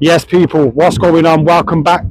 Yes, people, what's going on? Welcome back.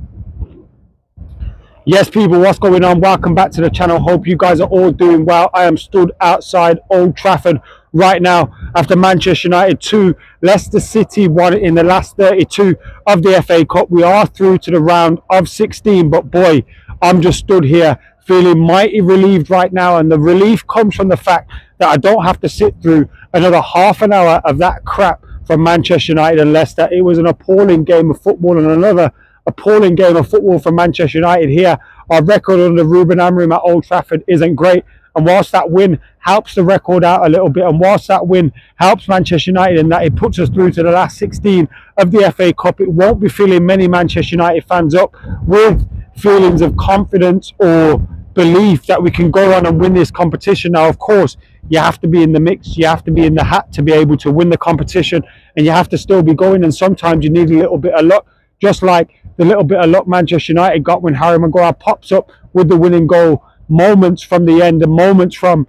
Yes, people, what's going on? Welcome back to the channel. Hope you guys are all doing well. I am stood outside Old Trafford right now after Manchester United 2, Leicester City 1 in the last 32 of the FA Cup. We are through to the round of 16, but boy, I'm just stood here feeling mighty relieved right now. And the relief comes from the fact that I don't have to sit through another half an hour of that crap from Manchester United and Leicester. It was an appalling game of football, and another appalling game of football for Manchester United here. Our record under Ruben Amorim at Old Trafford isn't great, and whilst that win helps the record out a little bit, and whilst that win helps Manchester United in that it puts us through to the last 16 of the FA Cup, it won't be filling many Manchester United fans up with feelings of confidence or belief that we can go on and win this competition. Now, of course, you have to be in the mix, you have to be in the hat to be able to win the competition, and you have to still be going, and sometimes you need a little bit of luck, just like the little bit of luck Manchester United got when Harry Maguire pops up with the winning goal moments from the end and moments from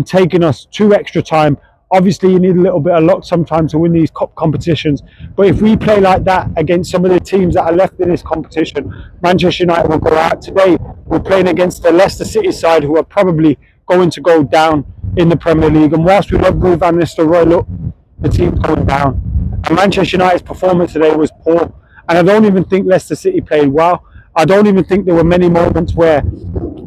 taking us to extra time. Obviously, you need a little bit of luck sometimes to win these cup competitions. But if we play like that against some of the teams that are left in this competition, Manchester United will go out. Today, we're playing against the Leicester City side, who are probably going to go down in the Premier League. And whilst we love Ruud van Nistelrooy, look, the team's going down. And Manchester United's performance today was poor. And I don't even think Leicester City played well. I don't even think there were many moments where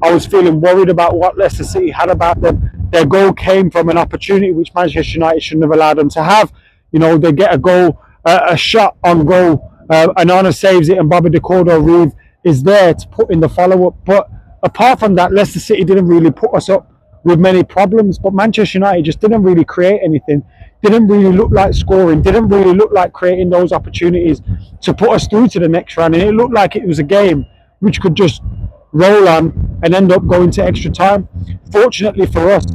I was feeling worried about what Leicester City had about them. Their goal came from an opportunity which Manchester United shouldn't have allowed them to have. You know, they get a goal, a shot on goal, and Honor saves it, and Bobby Reeve is there to put in the follow-up. But apart from that, Leicester City didn't really put us up with many problems. But Manchester United just didn't really create anything, didn't really look like scoring, didn't really look like creating those opportunities to put us through to the next round. And it looked like it was a game which could just roll on and end up going to extra time. Fortunately for us,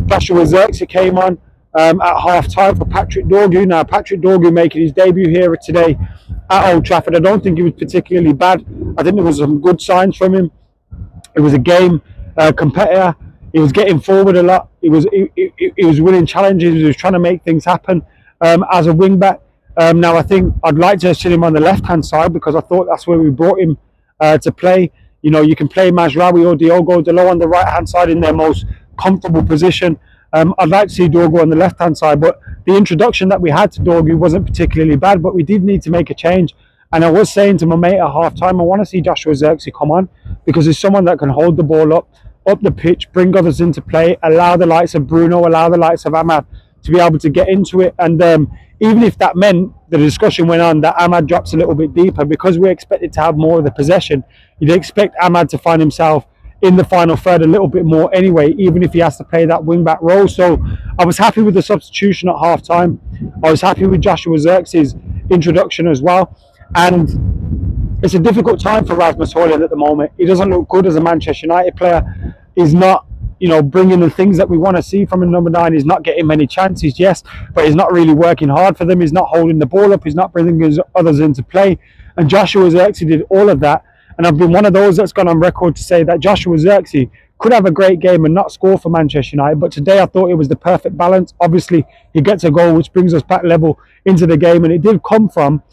Joshua Zirkzee came on at half time for Patrick Dorgu. Now, Patrick Dorgu making his debut here today at Old Trafford. I don't think he was particularly bad. I think there was some good signs from him. It was a game competitor. He was getting forward a lot. He was winning challenges. He was trying to make things happen as a wing back. Now, I think I'd like to see him on the left-hand side because I thought that's where we brought him to play. You know, you can play Mazraoui or Diogo Dalot on the right-hand side in their most comfortable position. I'd like to see Dorgu on the left-hand side, but the introduction that we had to Dorgu wasn't particularly bad, but we did need to make a change. And I was saying to my mate at half-time, I want to see Joshua Zirkzee come on because he's someone that can hold the ball up the pitch, bring others into play, allow the likes of Bruno, allow the likes of Ahmad to be able to get into it. And even if that meant the discussion went on that Ahmad drops a little bit deeper, because we're expected to have more of the possession, you'd expect Ahmad to find himself in the final third a little bit more anyway, even if he has to play that wing-back role. So I was happy with the substitution at half-time. I was happy with Joshua Zirkzee's introduction as well. And it's a difficult time for Rasmus Højlund at the moment. He doesn't look good as a Manchester United player. He's not, you know, bringing the things that we want to see from a number 9. He's not getting many chances, yes, but he's not really working hard for them. He's not holding the ball up. He's not bringing his others into play. And Joshua Zirkzee did all of that. And I've been one of those that's gone on record to say that Joshua Zirkzee could have a great game and not score for Manchester United. But today I thought it was the perfect balance. Obviously, he gets a goal, which brings us back level into the game. And it did come from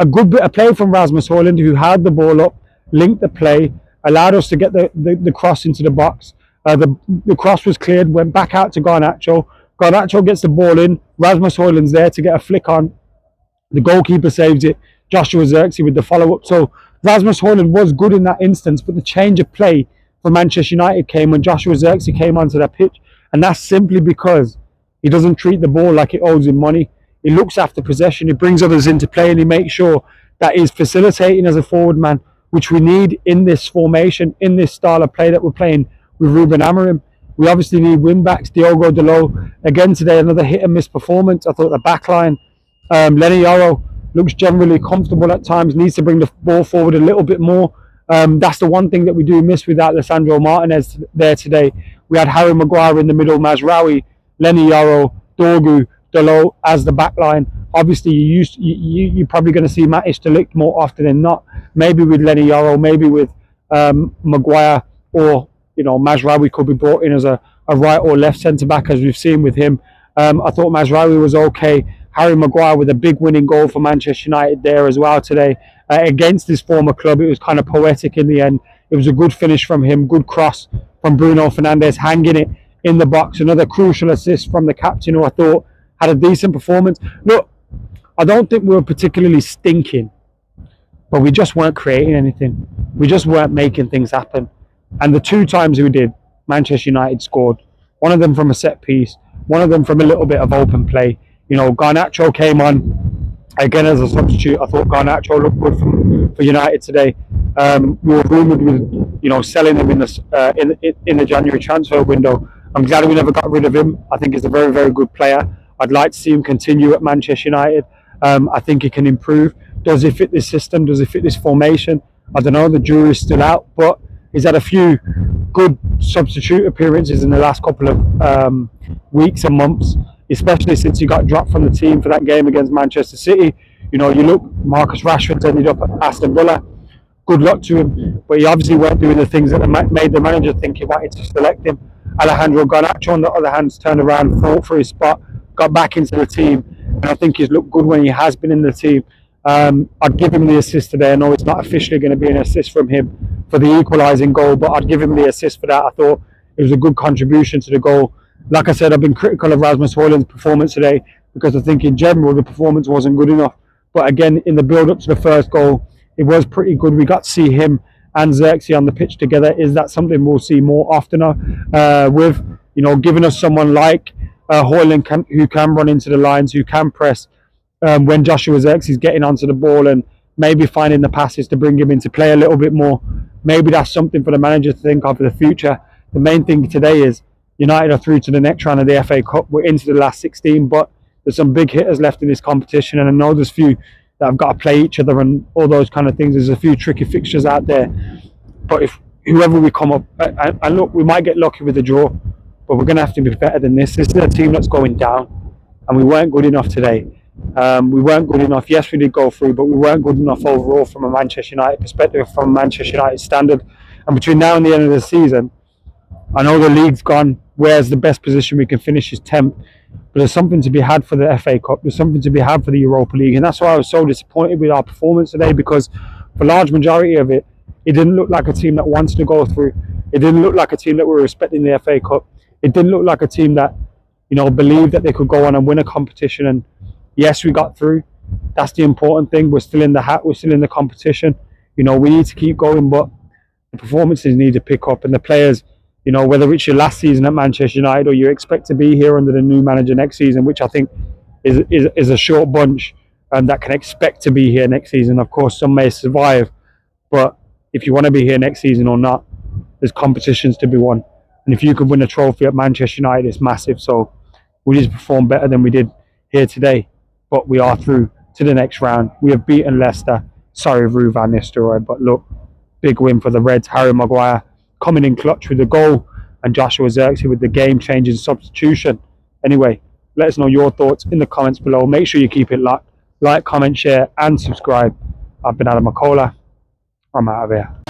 a good bit of play from Rasmus Højlund, who had the ball up, linked the play, allowed us to get the cross into the box. The cross was cleared, went back out to Garnacho. Garnacho gets the ball in. Rasmus Højlund's there to get a flick on. The goalkeeper saves it. Joshua Zirkzee with the follow-up. So Rasmus Højlund was good in that instance, but the change of play for Manchester United came when Joshua Zirkzee came onto the pitch. And that's simply because he doesn't treat the ball like it owes him money. He looks after possession. He brings others into play, and he makes sure that he's facilitating as a forward man, which we need in this formation, in this style of play that we're playing with Ruben Amorim. We obviously need wing-backs. Diogo Dalot, again today, another hit-and-miss performance. I thought the back-line, Lenny Yoro looks generally comfortable at times, needs to bring the ball forward a little bit more. That's the one thing that we do miss without Lisandro Martinez there today. We had Harry Maguire in the middle, Mazraoui, Lenny Yoro, Dorgu, Dalot as the back line. Obviously, you're probably going to see Matthijs de Ligt more often than not. Maybe with Lenny Yoro, maybe with Maguire, or Mazraoui could be brought in as a right or left centre back, as we've seen with him. I thought Mazraoui was okay. Harry Maguire with a big winning goal for Manchester United there as well today against his former club. It was kind of poetic in the end. It was a good finish from him, good cross from Bruno Fernandes, hanging it in the box. Another crucial assist from the captain, who I thought had a decent performance. Look, I don't think we were particularly stinking, but we just weren't creating anything. We just weren't making things happen. And the 2 times we did, Manchester United scored. One of them from a set piece, one of them from a little bit of open play. You know, Garnacho came on again as a substitute. I thought Garnacho looked good for United today. We were rumoured with, you know, selling him in the January transfer window. I'm glad we never got rid of him. I think he's a very, very good player. I'd like to see him continue at Manchester United. I think he can improve. Does he fit this system? Does he fit this formation? I don't know. The jury's still out, but he's had a few good substitute appearances in the last couple of weeks and months, especially since he got dropped from the team for that game against Manchester City. You know, you look, Marcus Rashford's ended up at Aston Villa. Good luck to him, but he obviously weren't doing the things that made the manager think he wanted to select him. Alejandro Garnacho, on the other hand, turned around, fought for his spot, got back into the team, and I think he's looked good when he has been in the team. I'd give him the assist today. I know it's not officially going to be an assist from him for the equalising goal, but I'd give him the assist for that. I thought it was a good contribution to the goal. Like I said, I've been critical of Rasmus Højlund's performance today because I think in general the performance wasn't good enough. But again, in the build-up to the first goal, it was pretty good. We got to see him and Xerxes on the pitch together. Is that something we'll see more often with, you know, giving us someone like Højlund who can run into the lines, who can press when Joshua Xerxes is getting onto the ball, and maybe finding the passes to bring him into play a little bit more. Maybe that's something for the manager to think of for the future. The main thing today is United are through to the next round of the FA Cup. We're into the last 16, but there's some big hitters left in this competition, and I know there's a few that have got to play each other and all those kind of things. There's a few tricky fixtures out there, but if whoever we come up, and look, we might get lucky with the draw, but we're going to have to be better than this. This is a team that's going down, and we weren't good enough today. We weren't good enough. Yes, we did go through, but we weren't good enough overall from a Manchester United perspective, from a Manchester United standard. And between now and the end of the season, I know the league's gone. Where's the best position we can finish is 10th. But there's something to be had for the FA Cup. There's something to be had for the Europa League. And that's why I was so disappointed with our performance today, because for a large majority of it, it didn't look like a team that wanted to go through. It didn't look like a team that were respecting the FA Cup. It didn't look like a team that, you know, believed that they could go on and win a competition. And yes, we got through. That's the important thing. We're still in the hat. We're still in the competition. You know, we need to keep going, but the performances need to pick up. And the players, you know, whether it's your last season at Manchester United or you expect to be here under the new manager next season, which I think is a short bunch that can expect to be here next season. Of course, some may survive, but if you want to be here next season or not, there's competitions to be won. And if you could win a trophy at Manchester United, it's massive. So we need to perform better than we did here today. But we are through to the next round. We have beaten Leicester. Sorry, Rue van Nistelrooy, but look, big win for the Reds. Harry Maguire coming in clutch with the goal, and Joshua Xerxes with the game-changing substitution. Anyway, let us know your thoughts in the comments below. Make sure you keep it locked. Like, comment, share, and subscribe. I've been AdamMcKola. I'm out of here.